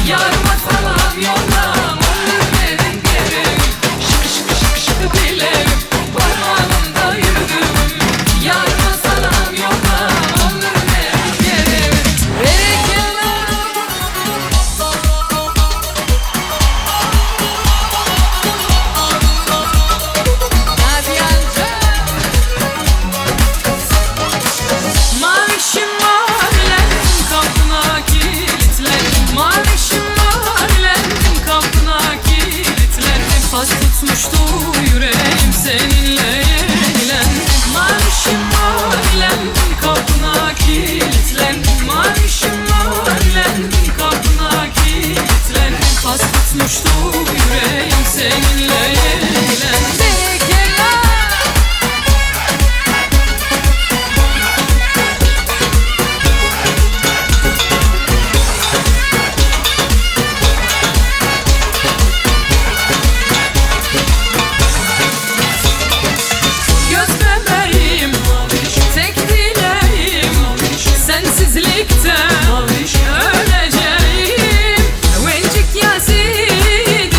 Yarıma salam yollam olur derin derin. Şıkı şıkı şıkı şıkı bilerim, parmağımda yürüdüm. Yarıma salam yollam olur derin derin. Mavişim mavilendim kapına kilitlendim. Mavişim mavilendim kapına kilitlendim. Pas tutmuştu yüreğim seninle yenilendim. Mavişim mavilendim kapına kilitlendim. Mavişim mavilendim kapına kilitlendim. Pas tutmuştu yüreğim seninle yenilendim. Göz bebeğim, tek dileğim, sensizlikten öleceğim. Vencik Yazid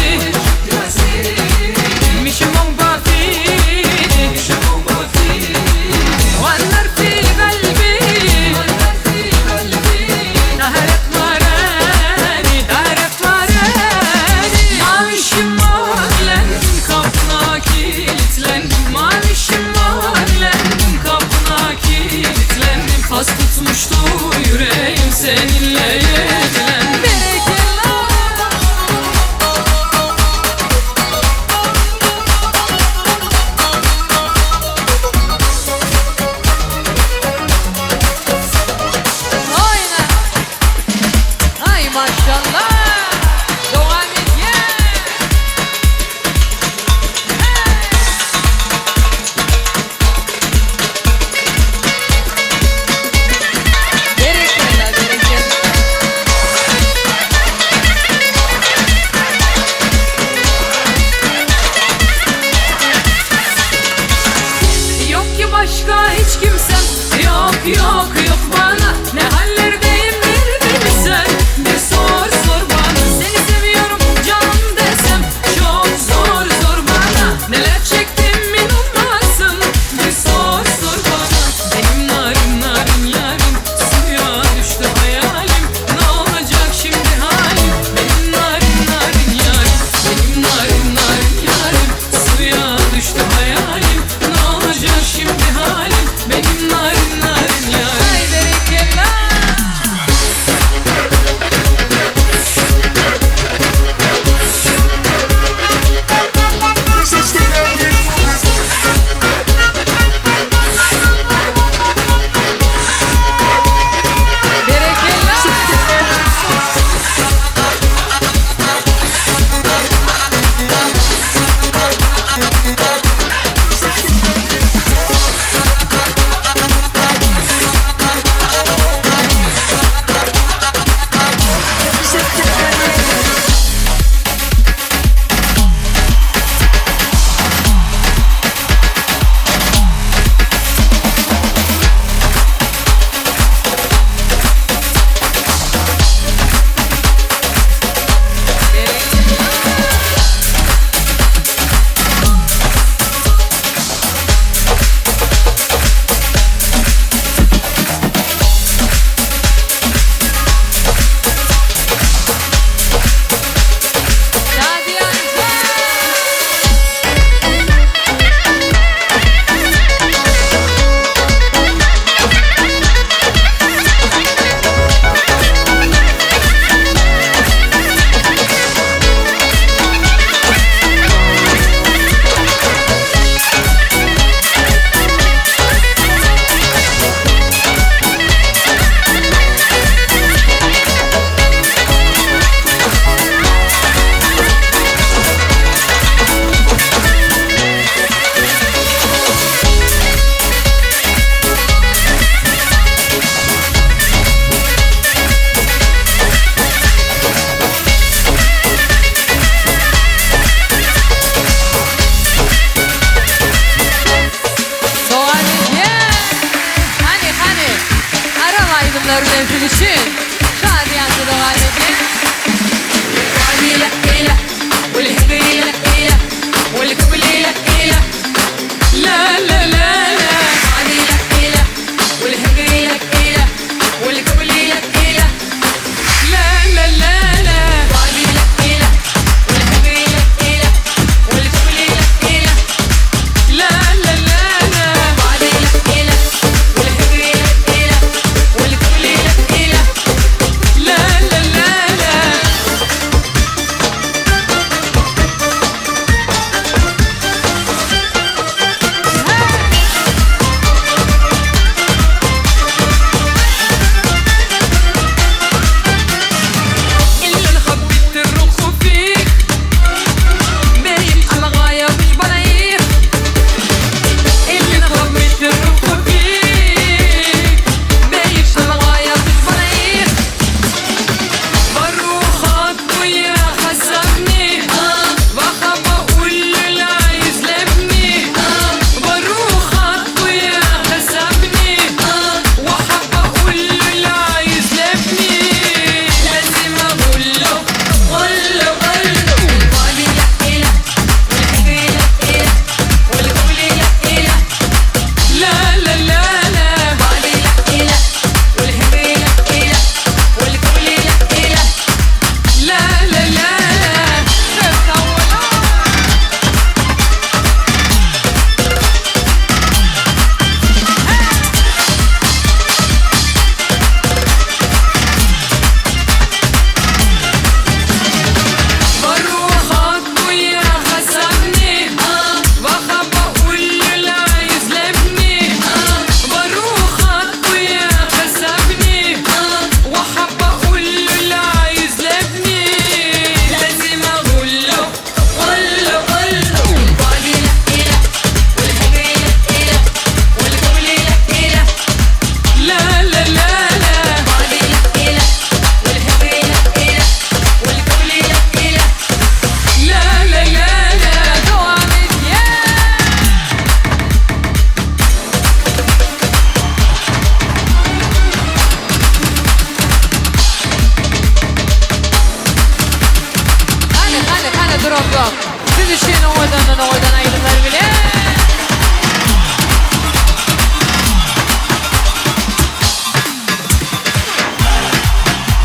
yok. Siz için oydan ayrılır bile.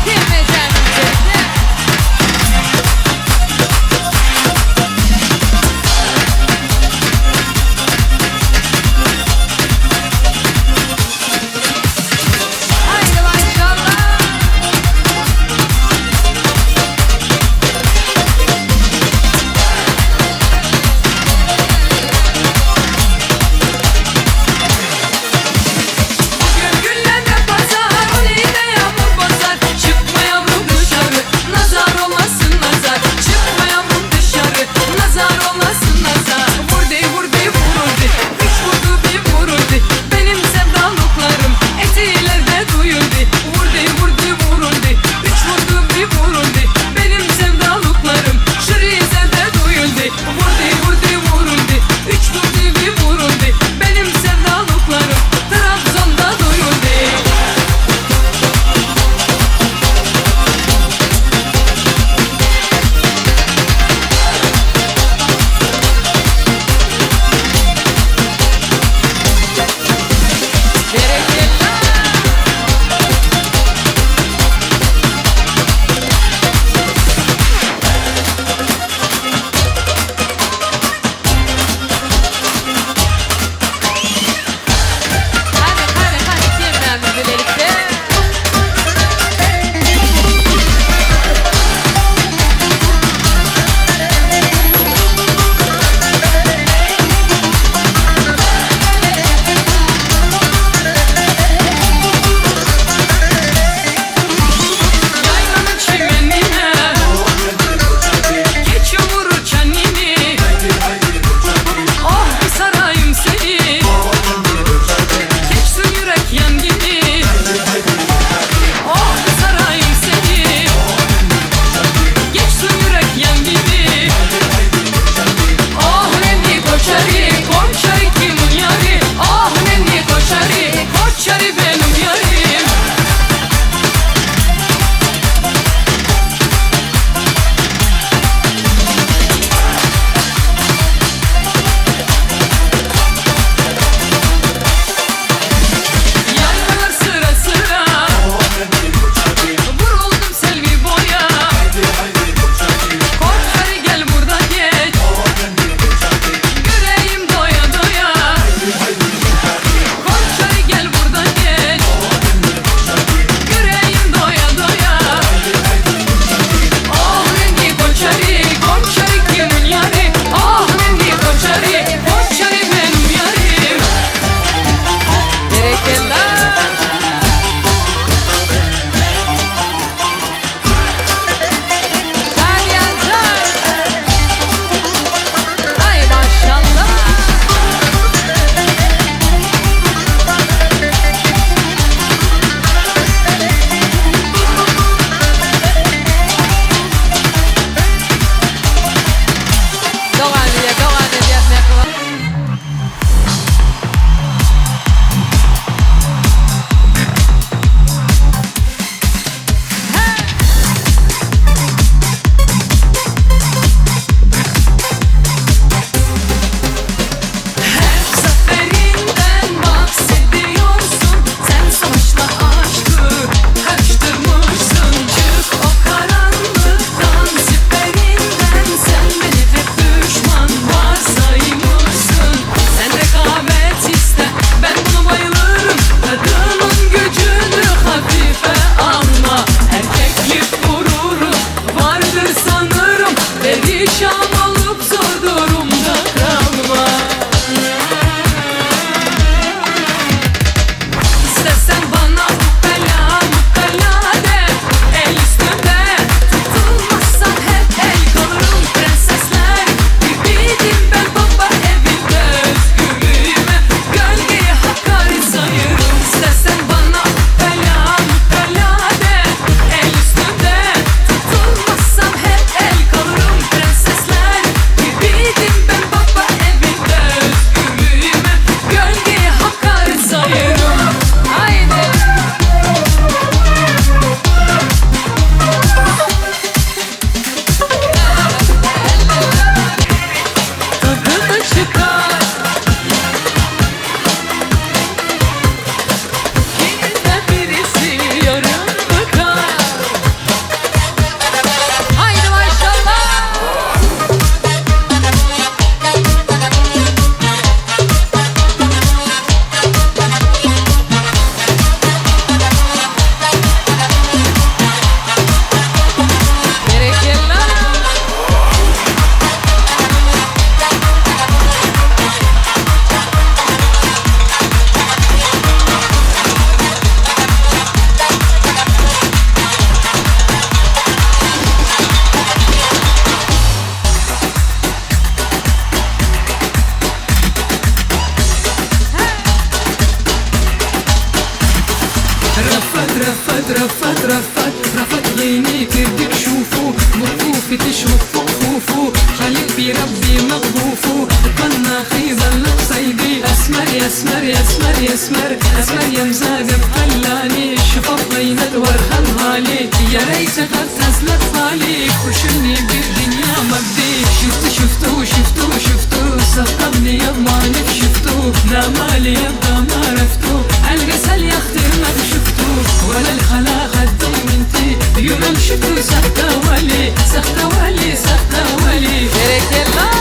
Girmeyeceğim içeride. Haydi maşallah. وقوف تشوف وقوفه خليك بربي مغبوفه قلنا خيزا صيدي اسمر يا اسمر يا اسمر يا اسمر اسمر يا مزاقب خلاني شوف بين الور خلهالي يا ريت قد تزلت بالي وشني بالدنيا مبدي شفتو سقطني يما نك شفتو لا مالي يبقى ما عرفتو عالقسل يا اختي ما شفتو ولا الخلا خدي منتي يوم شفتو سختا ولي سختا ولي سختا ولي برك الله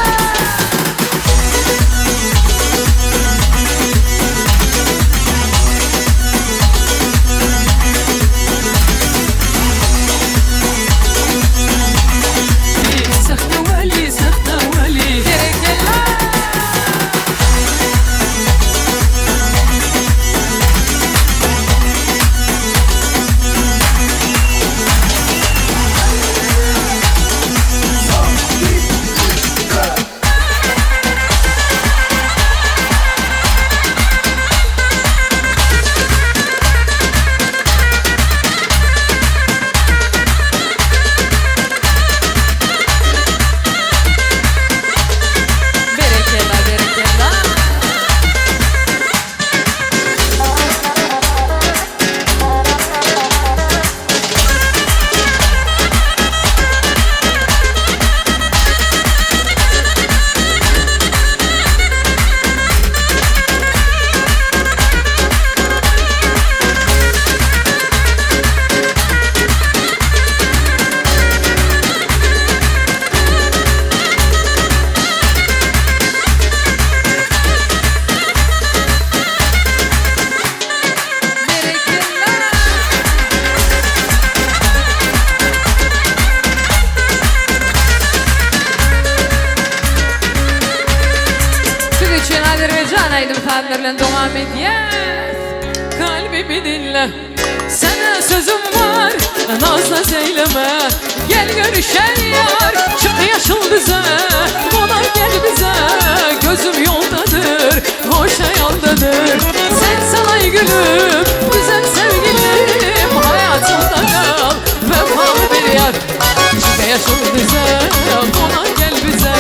Efendilerle devam ediyor. Kalbimi dinle, sana sözüm var, nazla zeyleme. Gel görüşen yar, çık yaşıl bize, ona gel bize. Gözüm yoldadır, hoş hayaldadır. Sen sanay gülüm, güzel sevgilim, hayatımda kal, vefalı bir yar. Çık yaşıl bize, ona gel bize.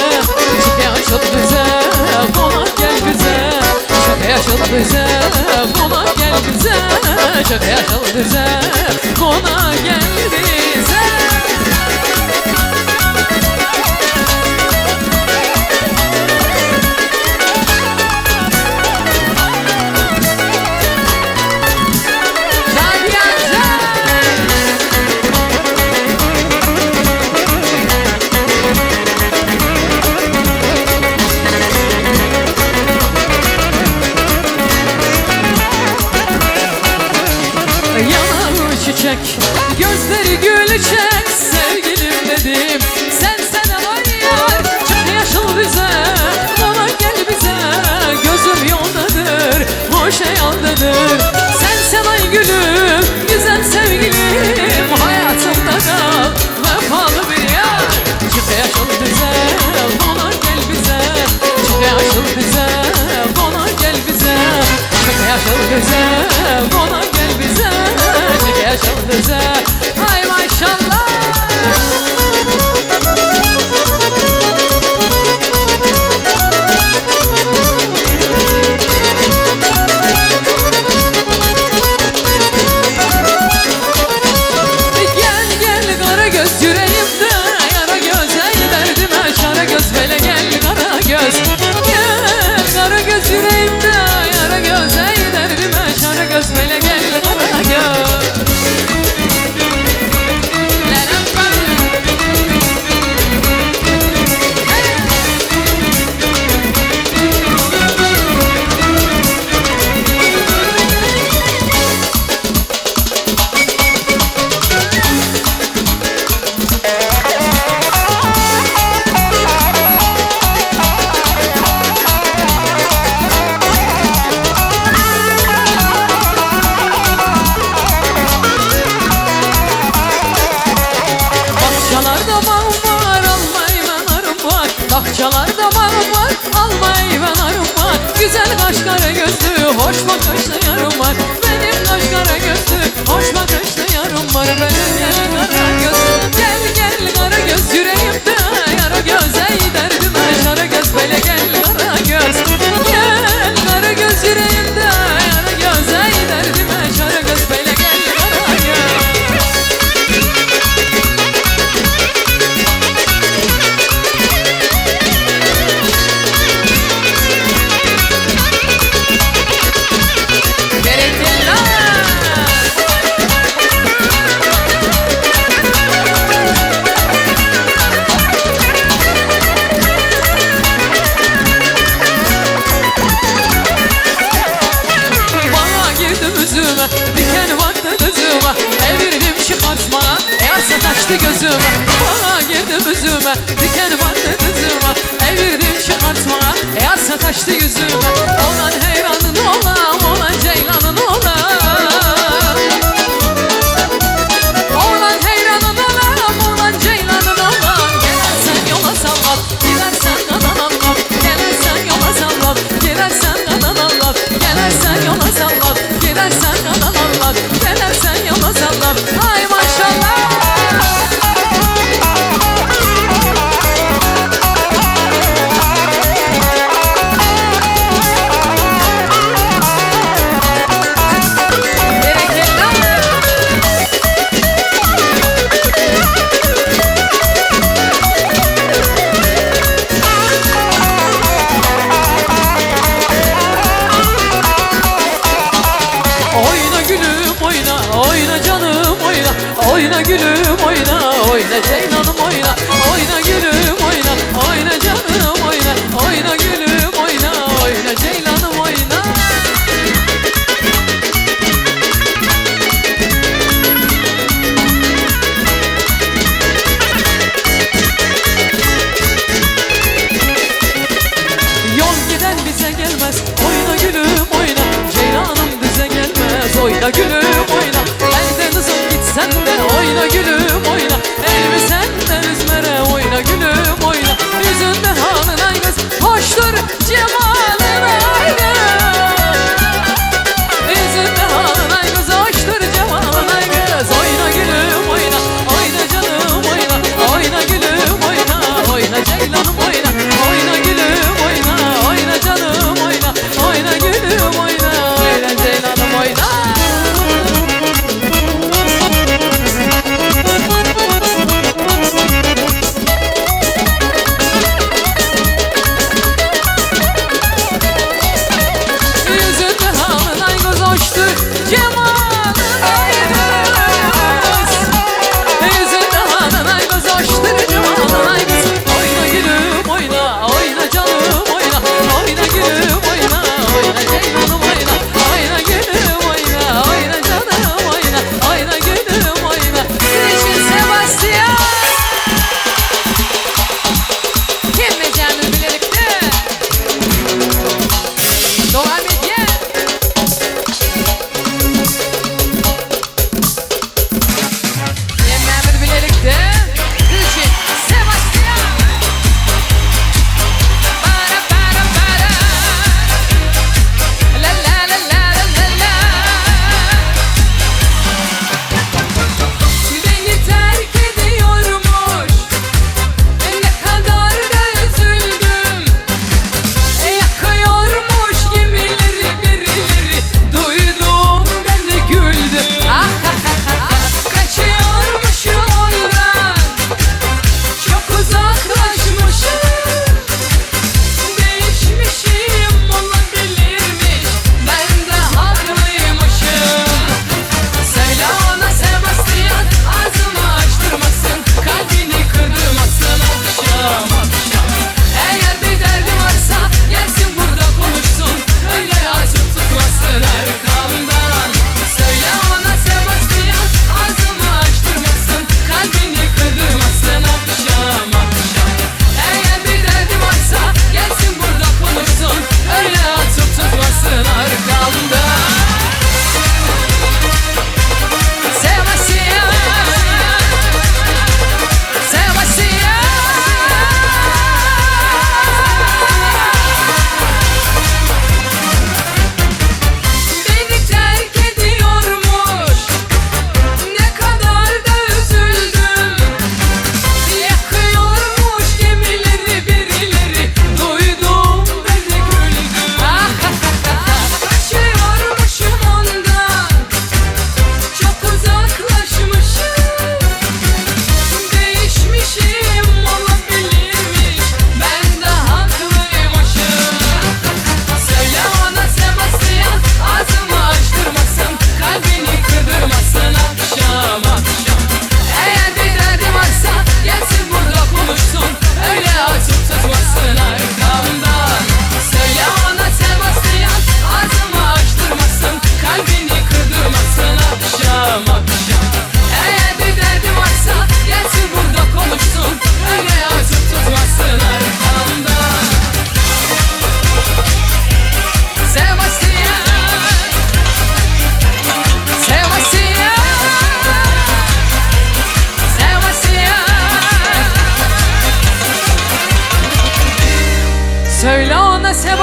Çık yaşıl bize, ona gel bize. Yaşıl bize, ona gel bize. Çok yaşıl bize, ona gel bize. Gözleri gülecek sevgilim dedim. Sen var yar, çok yaşıl bize, ona gel bize. Gözüm yoldadır, hoş hayaldadır. Sen ay gülüm, güzel sevgilim, hayatımda kal, vefalı bir yar. Çok yaşıl bize, ona gel bize. Çok yaşıl bize, ona gel bize. Çok yaşıl bize, ona gel bize. Çok yaşıl bize. Hay maşallah. Gel kara göz yüreğimde, yara göz ey derdime çare göz. Böyle gel kara göz, gel kara göz yüreğimde, yara göz ey derdime çare göz. Böyle gel kara göz. Bahçelerde bağım var, almayı ben arım var. Güzel kaş kara gözlü, hoş bakışlı yarım var. Benim kaş kara gözlü, hoş bakışlı yarım var. Benim gel kara göz, gel kara göz. diken battı kızıma. Evirdim çıkartmaya, yarsa kaçtı yüzüme. Olan heyranın olam, olan ceylanın olam. Olan heyranın olam, olan ceylanın olam. Gelersen yola sallat, gidersen kadan anlat. Gelersen yola sallat, gidersen kadan anlat. Gelersen yola sallat, gidersen kadan anlat. Gelersen yola sallat. Ay maşallah.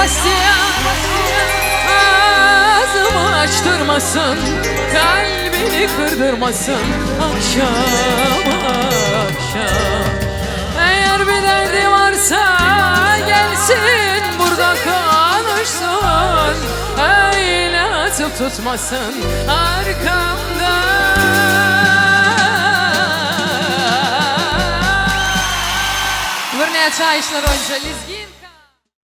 Sebastian ağzımı açtırmasın, kalbini kırdırmasın akşam akşam. Eğer bir derdi varsa gelsin burada konuşsun, öyle atıp tutmasın arkamda. Верни чаєш на роль Лізгі.